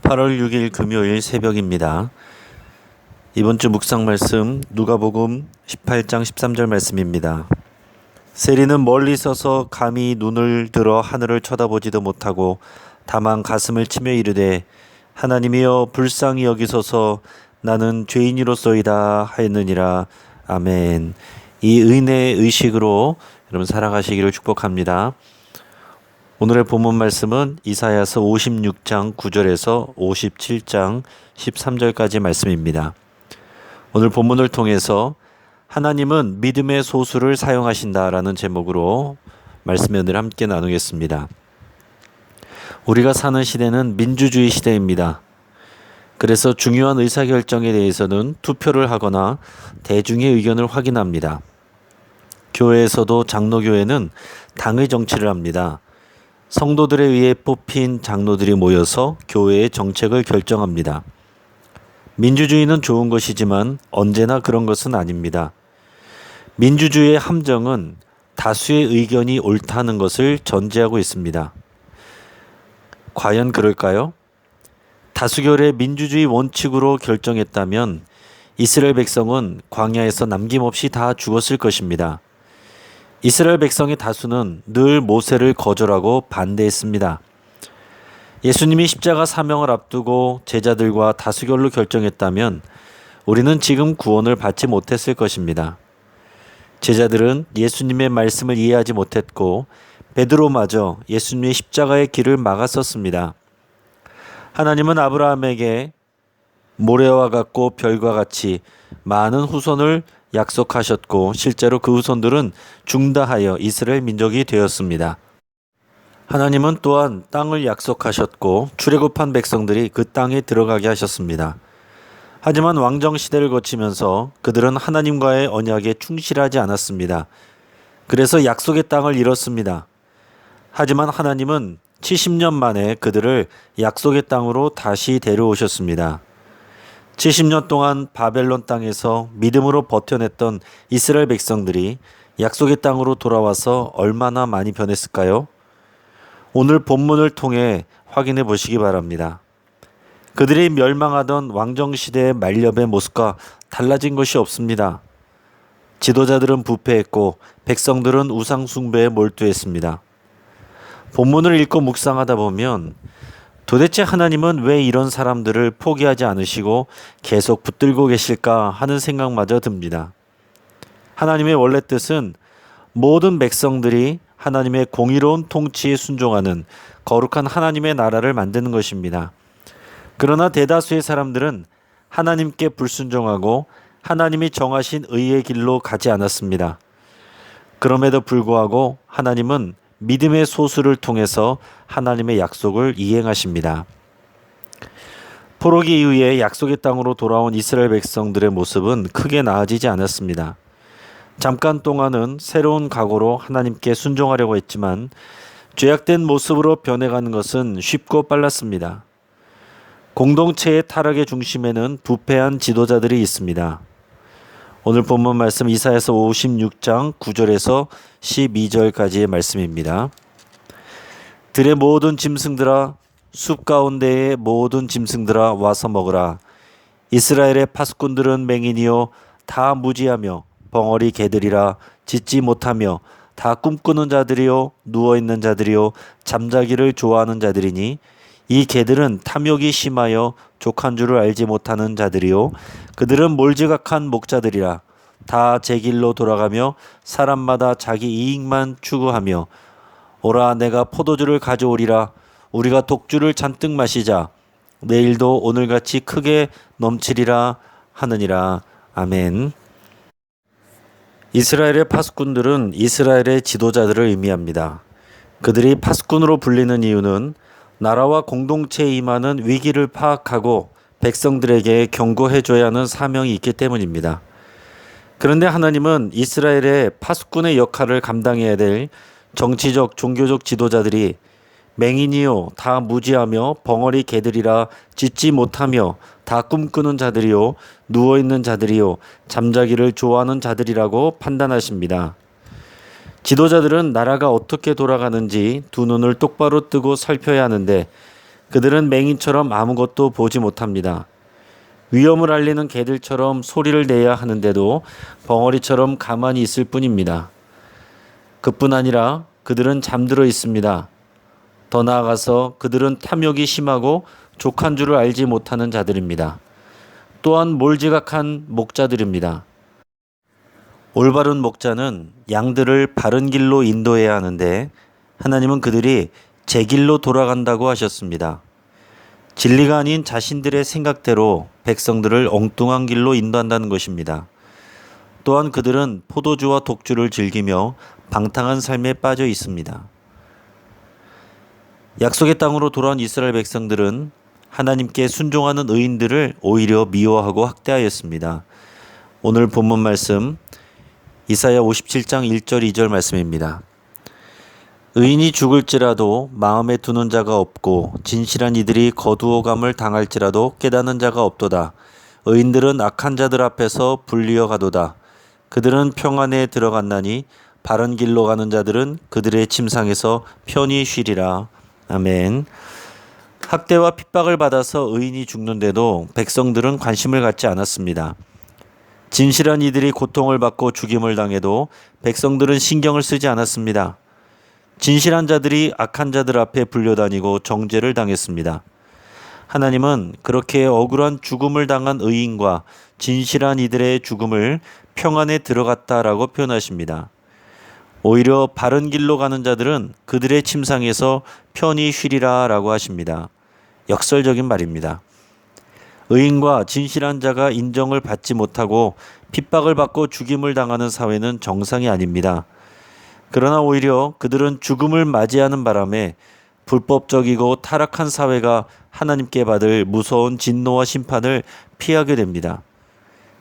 8월 6일 금요일 새벽입니다. 이번 주 묵상 말씀 누가복음 18장 13절 말씀입니다. 세리는 멀리 서서 감히 눈을 들어 하늘을 쳐다보지도 못하고 다만 가슴을 치며 이르되 하나님이여 불쌍히 여기소서 나는 죄인이로소이다 하였느니라. 아멘. 이 은혜의 의식으로 여러분 살아가시기를 축복합니다. 오늘의 본문 말씀은 이사야서 56장 9절에서 57장 13절까지 말씀입니다. 오늘 본문을 통해서 하나님은 믿음의 소수를 사용하신다라는 제목으로 말씀 연을 함께 나누겠습니다. 우리가 사는 시대는 민주주의 시대입니다. 그래서 중요한 의사결정에 대해서는 투표를 하거나 대중의 의견을 확인합니다. 교회에서도 장로교회는 당의 정치를 합니다. 성도들에 의해 뽑힌 장로들이 모여서 교회의 정책을 결정합니다. 민주주의는 좋은 것이지만 언제나 그런 것은 아닙니다. 민주주의의 함정은 다수의 의견이 옳다는 것을 전제하고 있습니다. 과연 그럴까요? 다수결의 민주주의 원칙으로 결정했다면 이스라엘 백성은 광야에서 남김없이 다 죽었을 것입니다. 이스라엘 백성의 다수는 늘 모세를 거절하고 반대했습니다. 예수님이 십자가 사명을 앞두고 제자들과 다수결로 결정했다면 우리는 지금 구원을 받지 못했을 것입니다. 제자들은 예수님의 말씀을 이해하지 못했고 베드로마저 예수님의 십자가의 길을 막았었습니다. 하나님은 아브라함에게 모래와 같고 별과 같이 많은 후손을 약속하셨고 실제로 그 후손들은 중다하여 이스라엘 민족이 되었습니다. 하나님은 또한 땅을 약속하셨고 출애굽한 백성들이 그 땅에 들어가게 하셨습니다. 하지만 왕정 시대를 거치면서 그들은 하나님과의 언약에 충실하지 않았습니다. 그래서 약속의 땅을 잃었습니다. 하지만 하나님은 70년 만에 그들을 약속의 땅으로 다시 데려오셨습니다. 70년 동안 바벨론 땅에서 믿음으로 버텨냈던 이스라엘 백성들이 약속의 땅으로 돌아와서 얼마나 많이 변했을까요? 오늘 본문을 통해 확인해 보시기 바랍니다. 그들이 멸망하던 왕정시대의 말렵의 모습과 달라진 것이 없습니다. 지도자들은 부패했고 백성들은 우상숭배에 몰두했습니다. 본문을 읽고 묵상하다 보면 도대체 하나님은 왜 이런 사람들을 포기하지 않으시고 계속 붙들고 계실까 하는 생각마저 듭니다. 하나님의 원래 뜻은 모든 백성들이 하나님의 공의로운 통치에 순종하는 거룩한 하나님의 나라를 만드는 것입니다. 그러나 대다수의 사람들은 하나님께 불순종하고 하나님이 정하신 의의 길로 가지 않았습니다. 그럼에도 불구하고 하나님은 믿음의 소수를 통해서 하나님의 약속을 이행하십니다. 포로기 이후에 약속의 땅으로 돌아온 이스라엘 백성들의 모습은 크게 나아지지 않았습니다. 잠깐 동안은 새로운 각오로 하나님께 순종하려고 했지만 죄악된 모습으로 변해가는 것은 쉽고 빨랐습니다. 공동체의 타락의 중심에는 부패한 지도자들이 있습니다. 오늘 본문 말씀 이사야서 56장 9절에서 12절까지의 말씀입니다. 들의 모든 짐승들아 숲 가운데의 모든 짐승들아 와서 먹으라. 이스라엘의 파수꾼들은 맹인이요 다 무지하며 벙어리 개들이라 짖지 못하며 다 꿈꾸는 자들이요 누워있는 자들이요 잠자기를 좋아하는 자들이니 이 개들은 탐욕이 심하여 족한 줄을 알지 못하는 자들이요 그들은 몰지각한 목자들이라 다 제 길로 돌아가며 사람마다 자기 이익만 추구하며 오라 내가 포도주를 가져오리라 우리가 독주를 잔뜩 마시자 내일도 오늘같이 크게 넘치리라 하느니라. 아멘. 이스라엘의 파수꾼들은 이스라엘의 지도자들을 의미합니다. 그들이 파수꾼으로 불리는 이유는 나라와 공동체에 임하는 위기를 파악하고 백성들에게 경고해줘야 하는 사명이 있기 때문입니다. 그런데 하나님은 이스라엘의 파수꾼의 역할을 감당해야 될 정치적, 종교적 지도자들이 맹인이요 다 무지하며 벙어리 개들이라 짖지 못하며 다 꿈꾸는 자들이요 누워있는 자들이요 잠자기를 좋아하는 자들이라고 판단하십니다. 지도자들은 나라가 어떻게 돌아가는지 두 눈을 똑바로 뜨고 살펴야 하는데 그들은 맹인처럼 아무것도 보지 못합니다. 위험을 알리는 개들처럼 소리를 내야 하는데도 벙어리처럼 가만히 있을 뿐입니다. 그뿐 아니라 그들은 잠들어 있습니다. 더 나아가서 그들은 탐욕이 심하고 족한 줄을 알지 못하는 자들입니다. 또한 몰지각한 목자들입니다. 올바른 목자는 양들을 바른 길로 인도해야 하는데 하나님은 그들이 제 길로 돌아간다고 하셨습니다. 진리가 아닌 자신들의 생각대로 백성들을 엉뚱한 길로 인도한다는 것입니다. 또한 그들은 포도주와 독주를 즐기며 방탕한 삶에 빠져 있습니다. 약속의 땅으로 돌아온 이스라엘 백성들은 하나님께 순종하는 의인들을 오히려 미워하고 학대하였습니다. 오늘 본문 말씀 이사야 57장 1절 2절 말씀입니다. 의인이 죽을지라도 마음에 두는 자가 없고 진실한 이들이 거두어감을 당할지라도 깨닫는 자가 없도다. 의인들은 악한 자들 앞에서 불리어 가도다. 그들은 평안에 들어갔나니 바른 길로 가는 자들은 그들의 침상에서 편히 쉬리라. 아멘. 학대와 핍박을 받아서 의인이 죽는데도 백성들은 관심을 갖지 않았습니다. 진실한 이들이 고통을 받고 죽임을 당해도 백성들은 신경을 쓰지 않았습니다. 진실한 자들이 악한 자들 앞에 불려다니고 정죄를 당했습니다. 하나님은 그렇게 억울한 죽음을 당한 의인과 진실한 이들의 죽음을 평안에 들어갔다라고 표현하십니다. 오히려 바른 길로 가는 자들은 그들의 침상에서 편히 쉬리라 라고 하십니다. 역설적인 말입니다. 의인과 진실한 자가 인정을 받지 못하고 핍박을 받고 죽임을 당하는 사회는 정상이 아닙니다. 그러나 오히려 그들은 죽음을 맞이하는 바람에 불법적이고 타락한 사회가 하나님께 받을 무서운 진노와 심판을 피하게 됩니다.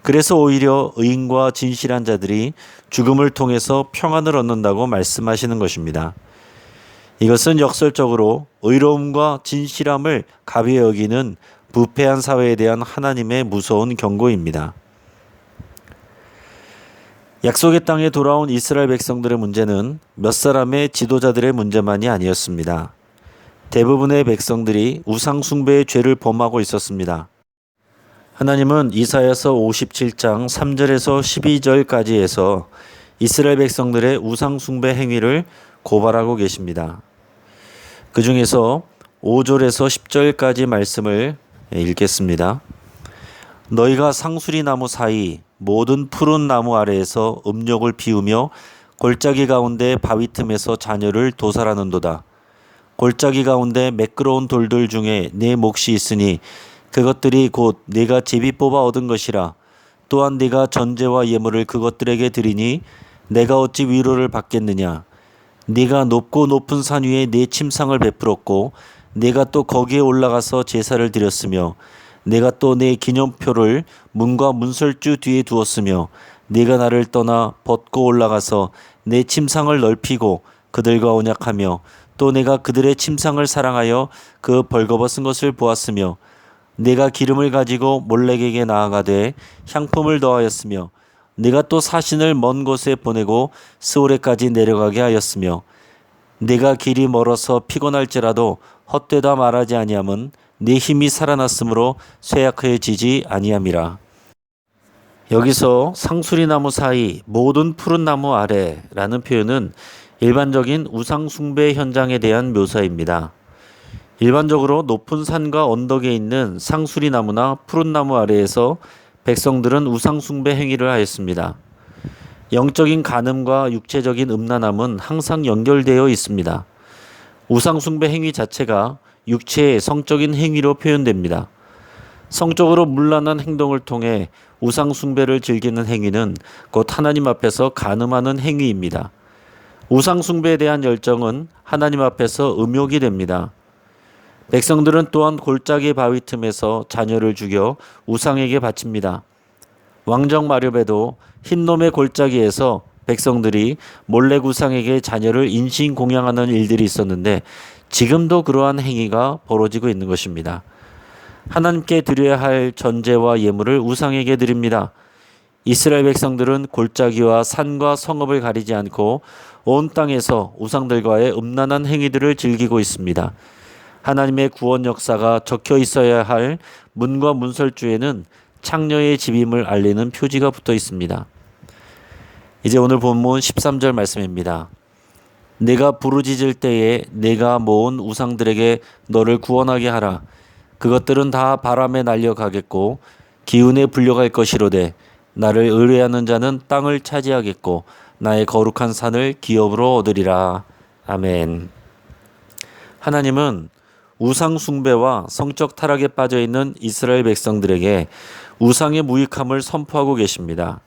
그래서 오히려 의인과 진실한 자들이 죽음을 통해서 평안을 얻는다고 말씀하시는 것입니다. 이것은 역설적으로 의로움과 진실함을 가벼이 여기는 부패한 사회에 대한 하나님의 무서운 경고입니다. 약속의 땅에 돌아온 이스라엘 백성들의 문제는 몇 사람의 지도자들의 문제만이 아니었습니다. 대부분의 백성들이 우상 숭배의 죄를 범하고 있었습니다. 하나님은 이사야서 57장 3절에서 12절까지에서 이스라엘 백성들의 우상 숭배 행위를 고발하고 계십니다. 그 중에서 5절에서 10절까지 말씀을 읽겠습니다. 너희가 상수리 나무 사이 모든 푸른 나무 아래에서 음욕을 피우며 골짜기 가운데 바위 틈에서 자녀를 도살하는도다. 골짜기 가운데 매끄러운 돌들 중에 내 몫이 있으니 그것들이 곧 네가 제비 뽑아 얻은 것이라. 또한 네가 전제와 예물을 그것들에게 드리니 내가 어찌 위로를 받겠느냐. 네가 높고 높은 산 위에 네 침상을 베풀었고 네가 또 거기에 올라가서 제사를 드렸으며 내가 또 내 기념표를 문과 문설주 뒤에 두었으며 네가 나를 떠나 벗고 올라가서 내 침상을 넓히고 그들과 언약하며 또 내가 그들의 침상을 사랑하여 그 벌거벗은 것을 보았으며 내가 기름을 가지고 몰렉에게 나아가되 향품을 더하였으며 네가 또 사신을 먼 곳에 보내고 스오레까지 내려가게 하였으며 네가 길이 멀어서 피곤할지라도 헛되다 말하지 아니함은 네 힘이 살아났으므로 쇠약해지지 아니함이라. 여기서 상수리 나무 사이 모든 푸른 나무 아래라는 표현은 일반적인 우상 숭배 현장에 대한 묘사입니다. 일반적으로 높은 산과 언덕에 있는 상수리 나무나 푸른 나무 아래에서 백성들은 우상 숭배 행위를 하였습니다. 영적인 간음과 육체적인 음란함은 항상 연결되어 있습니다. 우상 숭배 행위 자체가 육체의 성적인 행위로 표현됩니다. 성적으로 문란한 행동을 통해 우상 숭배를 즐기는 행위는 곧 하나님 앞에서 간음하는 행위입니다. 우상 숭배에 대한 열정은 하나님 앞에서 음욕이 됩니다. 백성들은 또한 골짜기 바위 틈에서 자녀를 죽여 우상에게 바칩니다. 왕정 마렵에도 흰놈의 골짜기에서 백성들이 몰래 우상에게 자녀를 인신 공양하는 일들이 있었는데 지금도 그러한 행위가 벌어지고 있는 것입니다. 하나님께 드려야 할 전제와 예물을 우상에게 드립니다. 이스라엘 백성들은 골짜기와 산과 성읍을 가리지 않고 온 땅에서 우상들과의 음란한 행위들을 즐기고 있습니다. 하나님의 구원 역사가 적혀 있어야 할 문과 문설주에는 창녀의 집임을 알리는 표지가 붙어 있습니다. 이제 오늘 본문 13절 말씀입니다. 내가 부르짖을 때에 내가 모은 우상들에게 너를 구원하게 하라. 그것들은 다 바람에 날려가겠고 기운에 불려갈 것이로되 나를 의뢰하는 자는 땅을 차지하겠고 나의 거룩한 산을 기업으로 얻으리라. 아멘. 하나님은 우상 숭배와 성적 타락에 빠져 있는 이스라엘 백성들에게 우상의 무익함을 선포하고 계십니다.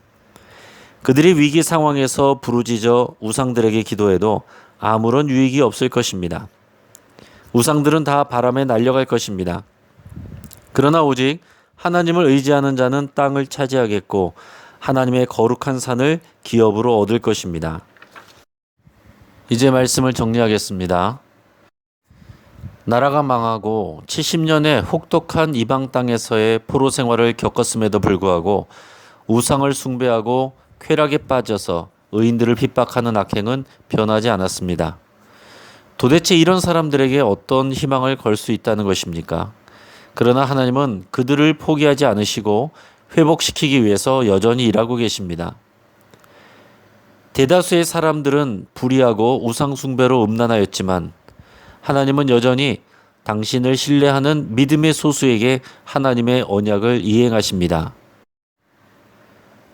그들이 위기 상황에서 부르짖어 우상들에게 기도해도 아무런 유익이 없을 것입니다. 우상들은 다 바람에 날려갈 것입니다. 그러나 오직 하나님을 의지하는 자는 땅을 차지하겠고 하나님의 거룩한 산을 기업으로 얻을 것입니다. 이제 말씀을 정리하겠습니다. 나라가 망하고 70년의 혹독한 이방 땅에서의 포로 생활을 겪었음에도 불구하고 우상을 숭배하고 쾌락에 빠져서 의인들을 핍박하는 악행은 변하지 않았습니다. 도대체 이런 사람들에게 어떤 희망을 걸 수 있다는 것입니까? 그러나 하나님은 그들을 포기하지 않으시고 회복시키기 위해서 여전히 일하고 계십니다. 대다수의 사람들은 불의하고 우상 숭배로 음란하였지만 하나님은 여전히 당신을 신뢰하는 믿음의 소수에게 하나님의 언약을 이행하십니다.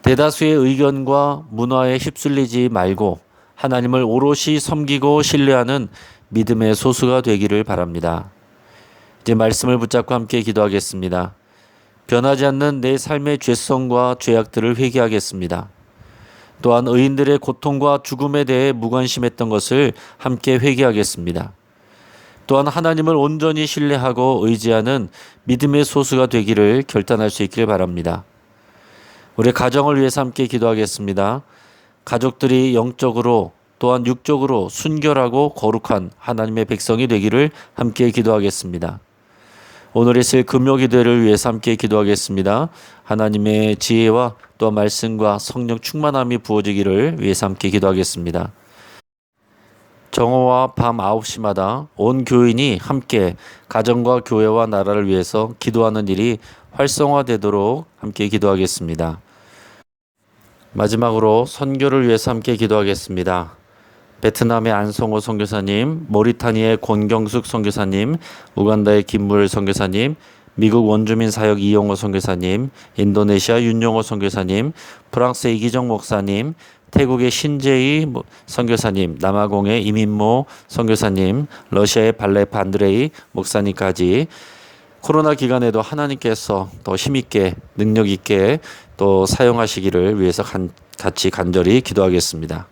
대다수의 의견과 문화에 휩쓸리지 말고 하나님을 오롯이 섬기고 신뢰하는 믿음의 소수가 되기를 바랍니다. 이제 말씀을 붙잡고 함께 기도하겠습니다. 변하지 않는 내 삶의 죄성과 죄악들을 회개하겠습니다. 또한 의인들의 고통과 죽음에 대해 무관심했던 것을 함께 회개하겠습니다. 또한 하나님을 온전히 신뢰하고 의지하는 믿음의 소수가 되기를 결단할 수 있길 바랍니다. 우리 가정을 위해서 함께 기도하겠습니다. 가족들이 영적으로 또한 육적으로 순결하고 거룩한 하나님의 백성이 되기를 함께 기도하겠습니다. 오늘 있을 금요 기도를 위해서 함께 기도하겠습니다. 하나님의 지혜와 또 말씀과 성령 충만함이 부어지기를 위해서 함께 기도하겠습니다. 정오와 밤 9시마다 온 교인이 함께 가정과 교회와 나라를 위해서 기도하는 일이 활성화되도록 함께 기도하겠습니다. 마지막으로 선교를 위해서 함께 기도하겠습니다. 베트남의 안성호 선교사님, 모리타니아의 권경숙 선교사님, 우간다의 김무열 선교사님, 미국 원주민 사역 이용호 선교사님, 인도네시아 윤용호 선교사님, 프랑스의 이기정 목사님, 태국의 신재희 선교사님, 남아공의 이민모 선교사님, 러시아의 발레 반드레이 목사님까지 코로나 기간에도 하나님께서 더 힘있게 능력있게 또 사용하시기를 위해서 같이 간절히 기도하겠습니다.